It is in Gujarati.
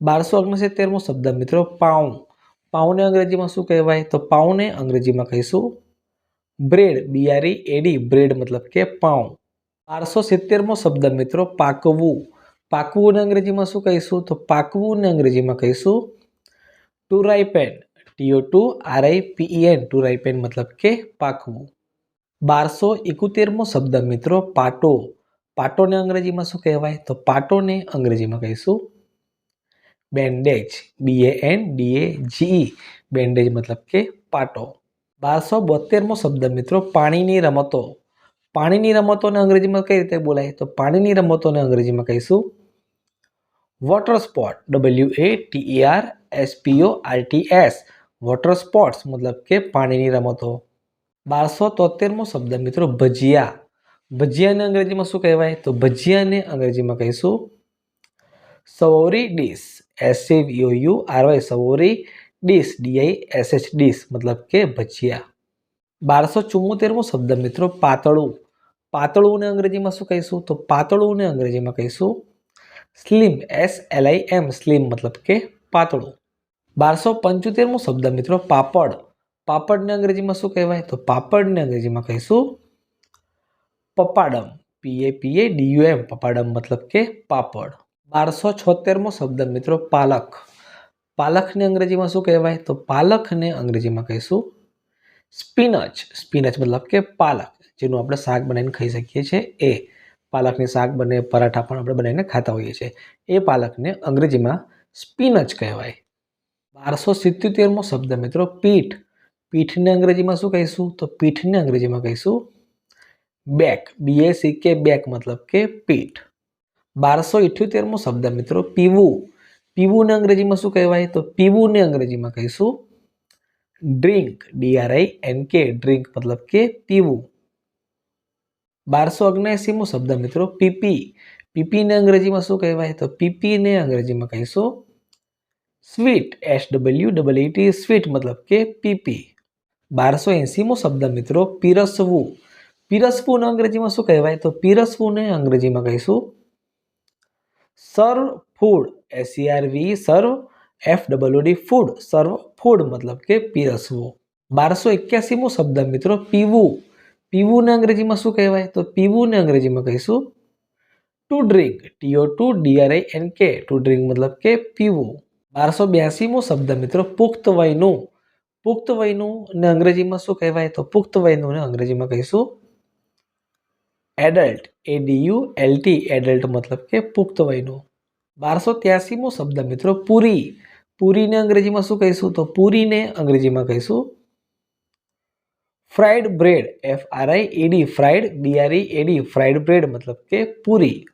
1269મો શબ્દ મિત્રો પાઉં। પાઉંને અંગ્રેજીમાં શું કહેવાય? તો પાઉંને અંગ્રેજીમાં કહીશું બ્રેડ, BREAD, બ્રેડ મતલબ કે પાઉં। 1270મો શબ્દ મિત્રો પાકવું। પાકવુંને અંગ્રેજીમાં શું કહીશું? તો પાકવુંને અંગ્રેજીમાં કહીશું ટુ રાઇપેન, TO2RIPEN, ટુ રાઇપેન મતલબ કે પાકવું। 1271મો શબ્દ મિત્રો પાટો। પાટોને અંગ્રેજીમાં શું કહેવાય? તો પાટોને અંગ્રેજીમાં કહીશું બેન્ડેજ, BANDAGE, બેન્ડેજ મતલબ કે પાટો। 1272મો શબ્દ મિત્રો પાણીની રમતો। પાણીની રમતોને અંગ્રેજીમાં કઈ રીતે બોલાય? તો પાણીની રમતોને અંગ્રેજીમાં કહીશું water sport, WATERSPORTS, water sports મતલબ કે પાણીની રમતો। 1273મો શબ્દ મિત્રો ભજીયા। ભજીયાને અંગ્રેજીમાં શું કહેવાય? તો ભજીયાને અંગ્રેજીમાં કહીશું savoury dish, SAVOURY, savoury dish, DISH, dish મતલબ કે ભજીયા। 1274મો શબ્દ મિત્રો પાતળું। પાતળુંને અંગ્રેજીમાં શું કહીશું? તો પાતળુંને અંગ્રેજીમાં કહીશું સ્લિમ, SLIM, સ્લિમ મતલબ કે પાતળું। 1275મો શબ્દ મિત્રો પાપડ। પાપડને અંગ્રેજીમાં શું કહેવાય? તો પાપડને અંગ્રેજીમાં કહીશું પપાડમ, PAPADUM, પપાડમ મતલબ કે પાપડ। 1276મો શબ્દ મિત્રો પાલક। પાલકને અંગ્રેજીમાં શું કહેવાય? તો પાલકને અંગ્રેજીમાં કહીશું સ્પિનચ, સ્પિનચ મતલબ કે પાલક, જેનું આપણે શાક બનાવીને ખાઈ શકીએ છીએ એ પાલકની શાક બને, પરાઠા પણ આપણે બનાવીને ખાતા હોઈએ છીએ, એ પાલકને અંગ્રેજીમાં સ્પિનચ કહેવાય। 1277મો શબ્દ મિત્રો પીઠ। પીઠને અંગ્રેજીમાં શું કહીશું? તો પીઠને અંગ્રેજીમાં કહીશું બેક, BACK, બેક મતલબ કે પીઠ। 1278મો શબ્દ મિત્રો પીવું। પીવુંને અંગ્રેજીમાં શું કહેવાય? તો પીવુંને અંગ્રેજીમાં કહીશું ડ્રિંક, DRINK, ડ્રિંક મતલબ કે પીવું। 1279મો શબ્દ મિત્રો પીપી। પીપીને અંગ્રેજીમાં શું કહેવાય? તો પીપીને અંગ્રેજીમાં કહીશું સ્વીટ, SWEET, સ્વીટ મતલબ કે પીપી। 1280મો શબ્દ મિત્રો પીરસવું। પીરસવુંને અંગ્રેજીમાં શું કહેવાય? તો પીરસવુંને અંગ્રેજીમાં કહીશું સર્વ ફૂડ, SERV, સર્વ, FOOD, ફૂડ, સર્વ ફૂડ મતલબ કે પીરસવું। 1281મો શબ્દ મિત્રો પીવું। પીવુંને અંગ્રેજીમાં શું કહેવાય? તો પીવુંને અંગ્રેજીમાં કહીશું two drink, TO2DRINK, two drink મતલબ કે પીવું। 1282મો શબ્દ મિત્રો પુખ્ત વયનું। પુખ્ત વયનું અંગ્રેજીમાં શું કહેવાય? તો પુખ્ત વયનું અંગ્રેજીમાં કહીશું એડલ્ટ, ADULT, એડલ્ટ મતલબ કે પુખ્ત વયનું। 1283મો શબ્દ મિત્રો પૂરી। પૂરીને અંગ્રેજીમાં શું કહીશું? તો પૂરીને અંગ્રેજીમાં કહીશું fried bread, FRIED, fried, BREAD, fried bread મતલબ કે પૂરી।